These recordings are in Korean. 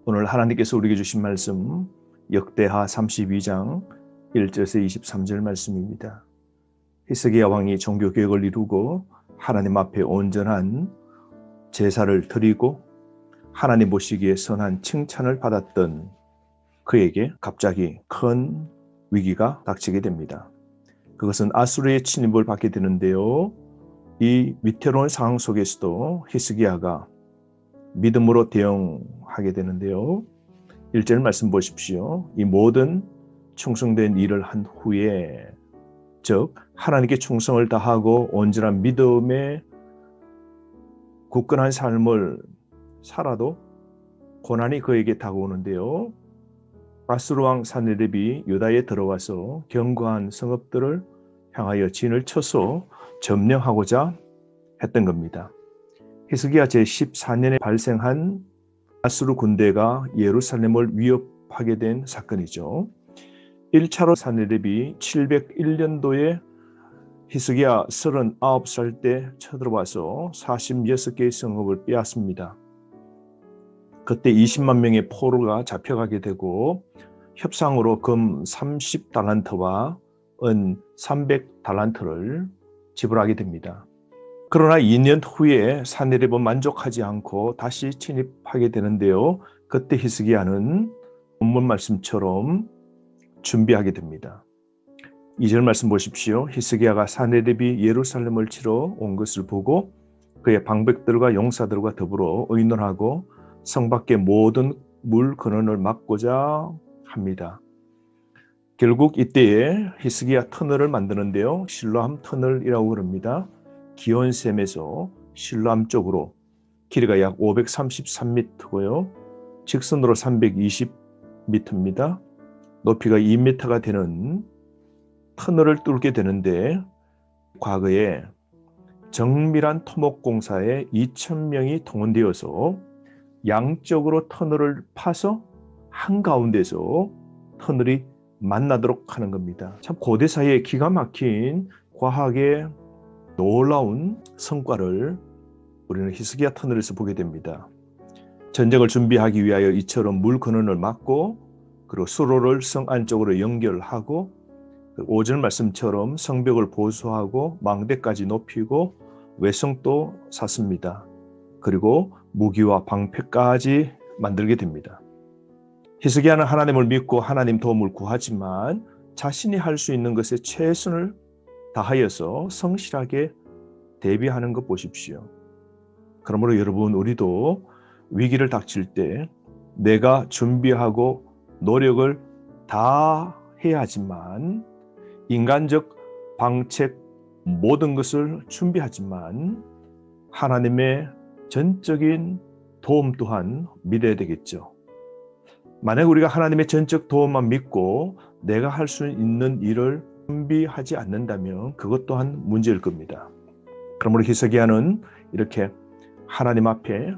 오늘 하나님께서 우리에게 주신 말씀 역대하 32장 1절에서 23절 말씀입니다. 히스기야 왕이 종교개혁을 이루고 하나님 앞에 온전한 제사를 드리고 하나님 보시기에 선한 칭찬을 받았던 그에게 갑자기 큰 위기가 닥치게 됩니다. 그것은 아수르의 침입을 받게 되는데요. 이 위태로운 상황 속에서도 히스기야가 믿음으로 대응하게 되는데요. 1절 말씀 보십시오. 이 모든 충성된 일을 한 후에, 즉 하나님께 충성을 다하고 온전한 믿음에 굳건한 삶을 살아도 고난이 그에게 다가오는데요. 아수르 왕 산헤립이 유다에 들어와서 견고한 성읍들을 향하여 진을 쳐서 점령하고자 했던 겁니다. 히스기야 제14년에 발생한 아수르 군대가 예루살렘을 위협하게 된 사건이죠. 1차로 산헤립이 701년도에 히스기야 39살 때 쳐들어와서 46개의 성읍을 빼앗습니다. 그때 20만 명의 포로가 잡혀가게 되고 협상으로 금 30달란트와 은 300달란트를 지불하게 됩니다. 그러나 2년 후에 산헤립은 만족하지 않고 다시 침입하게 되는데요. 그때 히스기야는 본문 말씀처럼 준비하게 됩니다. 2절 말씀 보십시오. 히스기야가 산헤립이 예루살렘을 치러 온 것을 보고 그의 방백들과 용사들과 더불어 의논하고 성 밖의 모든 물 근원을 막고자 합니다. 결국 이때에 히스기야 터널을 만드는데요. 실로암 터널이라고 그럽니다. 기온샘에서 실로암 쪽으로 길이가 약 533m고요. 직선으로 320m입니다. 높이가 2m가 되는 터널을 뚫게 되는데 과거에 정밀한 토목공사에 2,000명이 동원되어서 양쪽으로 터널을 파서 한가운데서 터널이 만나도록 하는 겁니다. 참 고대 사이에 기가 막힌 과학의 놀라운 성과를 우리는 히스기야 터널에서 보게 됩니다. 전쟁을 준비하기 위하여 이처럼 물 근원을 막고 그리고 수로를 성 안쪽으로 연결하고 5절 말씀처럼 성벽을 보수하고 망대까지 높이고 외성도 샀습니다. 그리고 무기와 방패까지 만들게 됩니다. 히스기야는 하나님을 믿고 하나님 도움을 구하지만 자신이 할 수 있는 것에 최선을 다하여서 성실하게 대비하는 것 보십시오. 그러므로 여러분, 우리도 위기를 닥칠 때 내가 준비하고 노력을 다 해야 하지만 인간적 방책 모든 것을 준비하지만 하나님의 전적인 도움 또한 믿어야 되겠죠. 만약 우리가 하나님의 전적 도움만 믿고 내가 할 수 있는 일을 준비하지 않는다면 그것 또한 문제일 겁니다. 그러므로 히스기야는 이렇게 하나님 앞에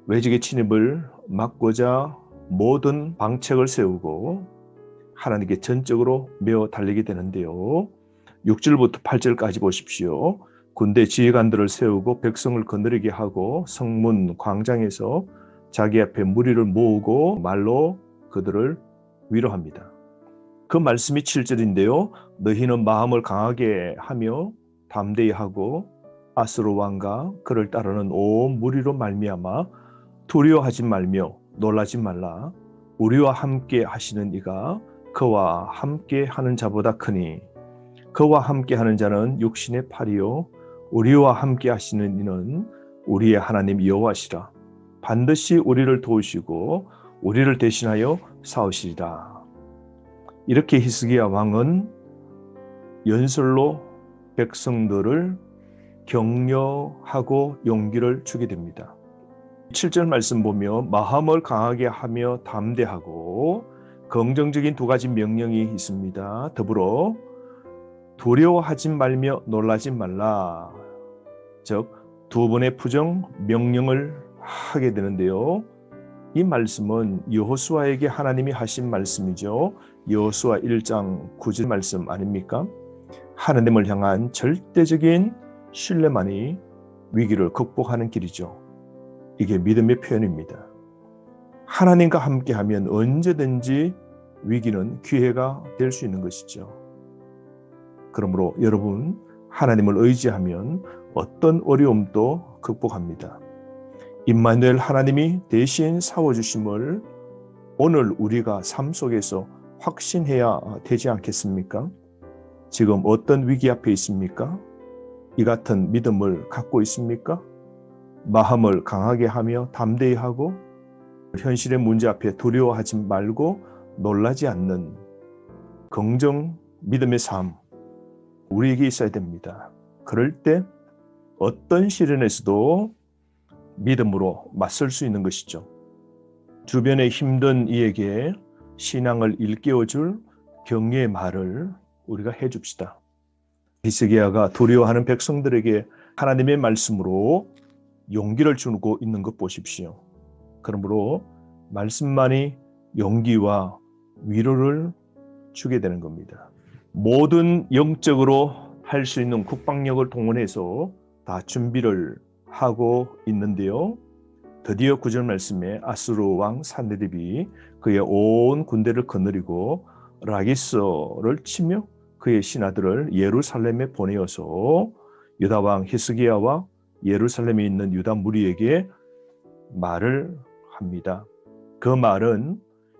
외적의 침입을 막고자 모든 방책을 세우고 하나님께 전적으로 메어 달리게 되는데요. 6절부터 8절까지 보십시오. 군대 지휘관들을 세우고 백성을 거느리게 하고 성문 광장에서 자기 앞에 무리를 모으고 말로 그들을 위로합니다. 그 말씀이 7절인데요. 너희는 마음을 강하게 하며 담대히 하고 아수르 왕과 그를 따르는 온 무리로 말미암아 두려워하지 말며 놀라지 말라. 우리와 함께 하시는 이가 그와 함께 하는 자보다 크니 그와 함께 하는 자는 육신의 팔이요 우리와 함께 하시는 이는 우리의 하나님 여호와시라. 반드시 우리를 도우시고 우리를 대신하여 싸우시리라. 이렇게 히스기야 왕은 연설로 백성들을 격려하고 용기를 주게 됩니다. 7절 말씀 보면 마음을 강하게 하며 담대하고 긍정적인 두 가지 명령이 있습니다. 더불어 두려워하지 말며 놀라지 말라. 즉 두 번의 부정 명령을 하게 되는데요. 이 말씀은 여호수아에게 하나님이 하신 말씀이죠. 여호수아 1장 9절 말씀 아닙니까? 하나님을 향한 절대적인 신뢰만이 위기를 극복하는 길이죠. 이게 믿음의 표현입니다. 하나님과 함께하면 언제든지 위기는 기회가 될 수 있는 것이죠. 그러므로 여러분, 하나님을 의지하면 어떤 어려움도 극복합니다. 임마누엘 하나님이 대신 싸워주심을 오늘 우리가 삶 속에서 확신해야 되지 않겠습니까? 지금 어떤 위기 앞에 있습니까? 이 같은 믿음을 갖고 있습니까? 마음을 강하게 하며 담대히 하고 현실의 문제 앞에 두려워하지 말고 놀라지 않는 긍정 믿음의 삶, 우리에게 있어야 됩니다. 그럴 때 어떤 시련에서도 믿음으로 맞설 수 있는 것이죠. 주변에 힘든 이에게 신앙을 일깨워줄 격려의 말을 우리가 해줍시다. 히스기야가 두려워하는 백성들에게 하나님의 말씀으로 용기를 주고 있는 것 보십시오. 그러므로 말씀만이 용기와 위로를 주게 되는 겁니다. 모든 영적으로 할 수 있는 국방력을 동원해서 다 준비를 하고 있는데요. 드디어 9절 말씀에 아수르 왕 산헤립이 그의 온 군대를 거느리고 라기스를 치며 그의 신하들을 예루살렘에 보내어서 유다 왕 히스기야와 예루살렘에 있는 유다 무리에게 말을 합니다. 그 말은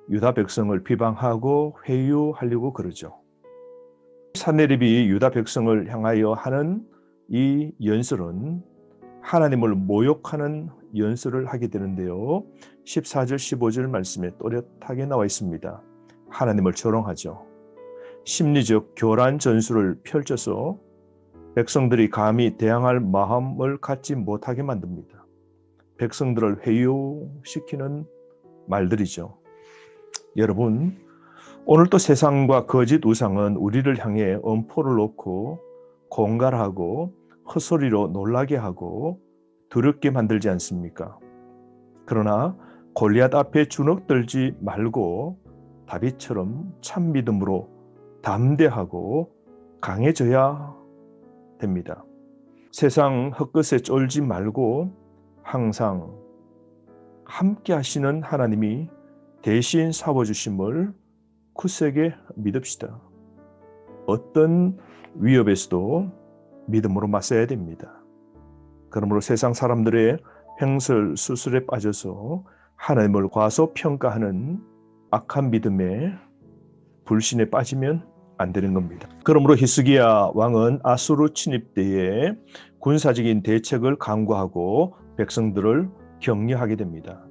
유다 백성을 비방하고 회유하려고 그러죠. 산헤립이 유다 백성을 향하여 하는 이 연설은 하나님을 모욕하는 연설을 하게 되는데요. 14절 15절 말씀에 또렷하게 나와 있습니다. 하나님을 조롱하죠. 심리적 교란 전술을 펼쳐서 백성들이 감히 대항할 마음을 갖지 못하게 만듭니다. 백성들을 회유시키는 말들이죠. 여러분, 오늘도 세상과 거짓 우상은 우리를 향해 엄포를 놓고 공갈하고 헛소리로 놀라게 하고 두렵게 만들지 않습니까? 그러나 골리앗 앞에 주눅들지 말고 다윗처럼 참 믿음으로 담대하고 강해져야 됩니다. 세상 헛것에 쫄지 말고 항상 함께 하시는 하나님이 대신 싸워주심을 굳세게 믿읍시다. 어떤 위협에서도 믿음으로 맞서야 됩니다. 그러므로 세상 사람들의 횡설수설에 빠져서 하나님을 과소평가하는 악한 믿음에 불신에 빠지면 안 되는 겁니다. 그러므로 히스기야 왕은 아수르 침입 때에 군사적인 대책을 강구하고 백성들을 격려하게 됩니다.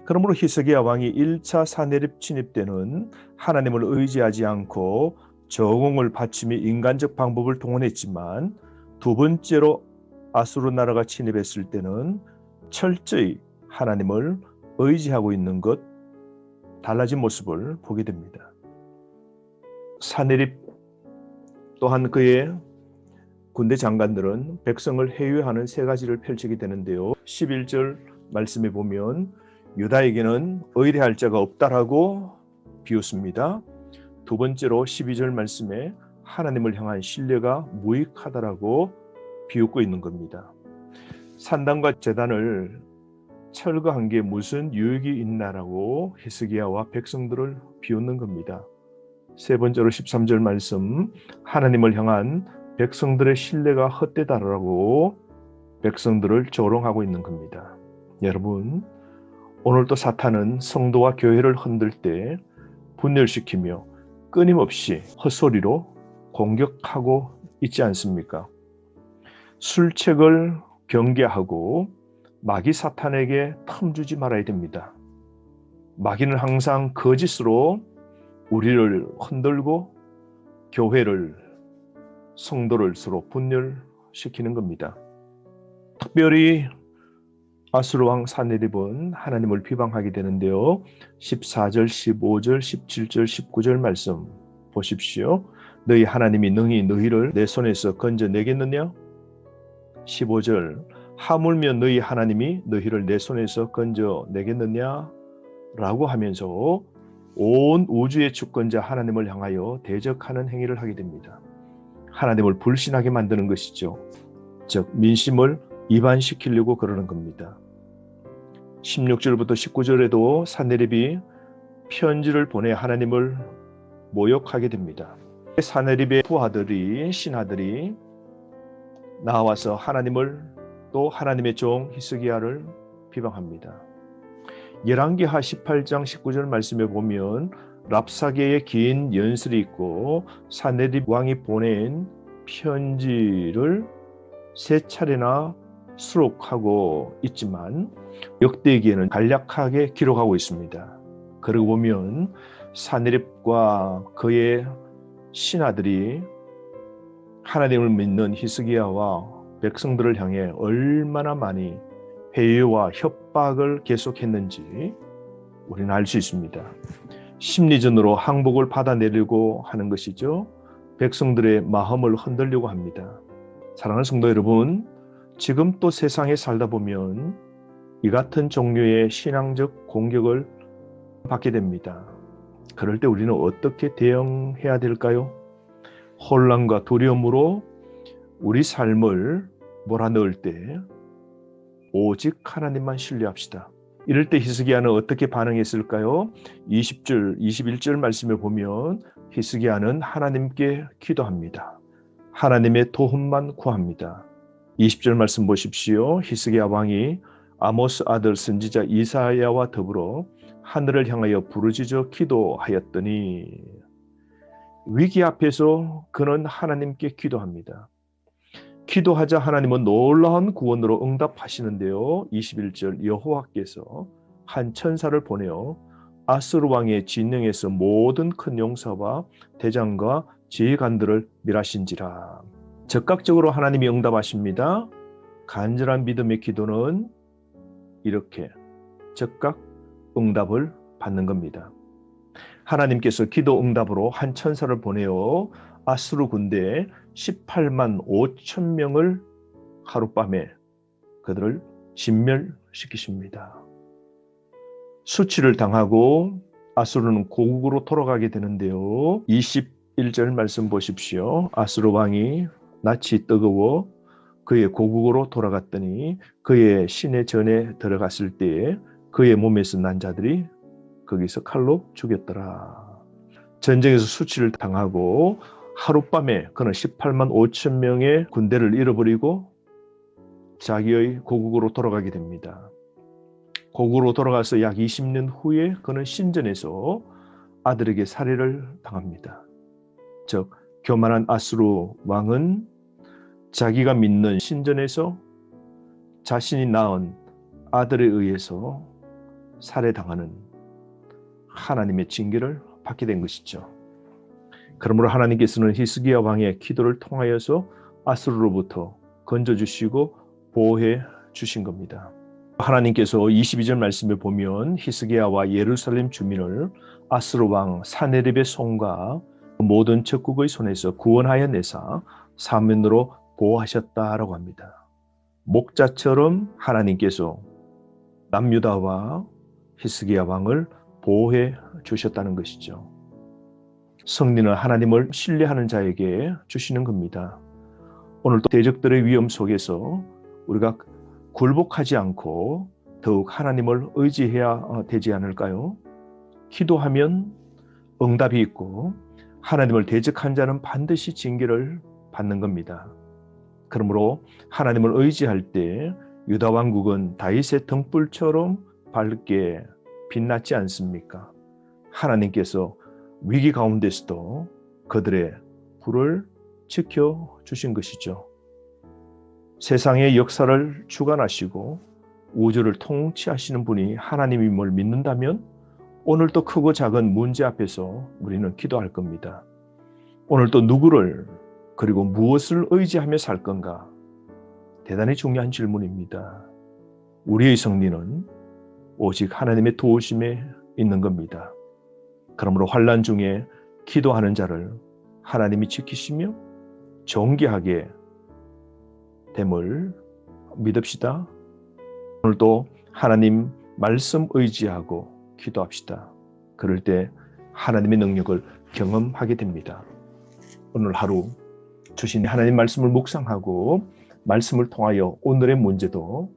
그러므로 히스기야 왕이 1차 산헤립 침입 때는 하나님을 의지하지 않고 저공을 바치며 인간적 방법을 동원했지만 두 번째로 아수르 나라가 침입했을 때는 철저히 하나님을 의지하고 있는 것, 달라진 모습을 보게 됩니다. 산헤립 또한 그의 군대 장관들은 백성을 회유하는 세 가지를 펼치게 되는데요. 11절 말씀에 보면 유다에게는 의뢰할 자가 없다라고 비웃습니다. 두 번째로 12절 말씀에 하나님을 향한 신뢰가 무익하다라고 비웃고 있는 겁니다. 산당과 제단을 철거한 게 무슨 유익이 있나라고 히스기야와 백성들을 비웃는 겁니다. 세 번째로 13절 말씀, 하나님을 향한 백성들의 신뢰가 헛되다라고 백성들을 조롱하고 있는 겁니다. 여러분, 오늘도 사탄은 성도와 교회를 흔들 때 분열시키며 끊임없이 헛소리로 공격하고 있지 않습니까? 술책을 경계하고 마귀 사탄에게 텀주지 말아야 됩니다. 마귀는 항상 거짓으로 우리를 흔들고 교회를, 성도를 서로 분열시키는 겁니다. 특별히 아수르 왕 산헤립은 하나님을 비방하게 되는데요. 14절, 15절, 17절, 19절 말씀 보십시오. 너희 하나님이 능히 너희를 내 손에서 건져내겠느냐? 15절, 하물며 너희 하나님이 너희를 내 손에서 건져내겠느냐? 라고 하면서 온 우주의 주권자 하나님을 향하여 대적하는 행위를 하게 됩니다. 하나님을 불신하게 만드는 것이죠. 즉 민심을 이반시키려고 그러는 겁니다. 16절부터 19절에도 산헤립이 편지를 보내 하나님을 모욕하게 됩니다. 산헤립의 부하들이 신하들이 나와서 하나님을 또 하나님의 종 히스기야를 비방합니다. 열왕기하 18장 19절 말씀에 보면 랍사게의 긴 연설이 있고 산헤립 왕이 보낸 편지를 세 차례나 수록하고 있지만 역대기에는 간략하게 기록하고 있습니다. 그러고 보면 산헤립과 그의 신하들이 하나님을 믿는 히스기야와 백성들을 향해 얼마나 많이 회유와 협박을 계속했는지 우리는 알 수 있습니다. 심리전으로 항복을 받아내려고 하는 것이죠. 백성들의 마음을 흔들려고 합니다. 사랑하는 성도 여러분, 지금 또 세상에 살다 보면 이 같은 종류의 신앙적 공격을 받게 됩니다. 그럴 때 우리는 어떻게 대응해야 될까요? 혼란과 두려움으로 우리 삶을 몰아넣을 때 오직 하나님만 신뢰합시다. 이럴 때 히스기야는 어떻게 반응했을까요? 20절, 21절 말씀에 보면 히스기야는 하나님께 기도합니다. 하나님의 도움만 구합니다. 20절 말씀 보십시오. 히스기야 왕이 아모스 아들 선지자 이사야와 더불어 하늘을 향하여 부르짖어 기도하였더니 위기 앞에서 그는 하나님께 기도합니다. 기도하자 하나님은 놀라운 구원으로 응답하시는데요. 21절 여호와께서 한 천사를 보내어 아수르 왕의 진영에서 모든 큰 용사와 대장과 지휘관들을 멸하신지라. 즉각적으로 하나님이 응답하십니다. 간절한 믿음의 기도는 이렇게 즉각 응답을 받는 겁니다. 하나님께서 기도 응답으로 한 천사를 보내어 아수르 군대 18만 5천 명을 하룻밤에 그들을 진멸시키십니다. 수치를 당하고 아수르는 고국으로 돌아가게 되는데요. 21절 말씀 보십시오. 아수르 왕이 낯이 뜨거워 그의 고국으로 돌아갔더니 그의 시내 전에 들어갔을 때에 그의 몸에서 난 자들이 거기서 칼로 죽였더라. 전쟁에서 수치를 당하고 하룻밤에 그는 18만 5천 명의 군대를 잃어버리고 자기의 고국으로 돌아가게 됩니다. 고국으로 돌아가서 약 20년 후에 그는 신전에서 아들에게 살해를 당합니다. 즉 교만한 아수르 왕은 자기가 믿는 신전에서 자신이 낳은 아들에 의해서 살해당하는 하나님의 징계를 받게 된 것이죠. 그러므로 하나님께서는 히스기야 왕의 기도를 통하여서 아수르로부터 건져주시고 보호해 주신 겁니다. 하나님께서 22절 말씀에 보면 히스기야와 예루살렘 주민을 아수르 왕 산헤립의 손과 모든 적국의 손에서 구원하여 내사 사면으로 보호하셨다라고 합니다. 목자처럼 하나님께서 남유다와 히스기야 왕을 보호해 주셨다는 것이죠. 승리는 하나님을 신뢰하는 자에게 주시는 겁니다. 오늘도 대적들의 위험 속에서 우리가 굴복하지 않고 더욱 하나님을 의지해야 되지 않을까요? 기도하면 응답이 있고 하나님을 대적한 자는 반드시 징계를 받는 겁니다. 그러므로 하나님을 의지할 때 유다 왕국은 다윗의 등불처럼 밝게 빛났지 않습니까? 하나님께서 위기 가운데서도 그들의 불을 지켜주신 것이죠. 세상의 역사를 주관하시고 우주를 통치하시는 분이 하나님임을 믿는다면 오늘도 크고 작은 문제 앞에서 우리는 기도할 겁니다. 오늘도 누구를 그리고 무엇을 의지하며 살 건가? 대단히 중요한 질문입니다. 우리의 승리는 오직 하나님의 도우심에 있는 겁니다. 그러므로 환난 중에 기도하는 자를 하나님이 지키시며 존귀하게 됨을 믿읍시다. 오늘도 하나님 말씀 의지하고 기도합시다. 그럴 때 하나님의 능력을 경험하게 됩니다. 오늘 하루 주신 하나님 말씀을 묵상하고 말씀을 통하여 오늘의 문제도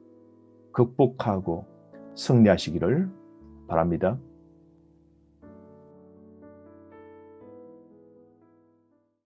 극복하고 승리하시기를 바랍니다.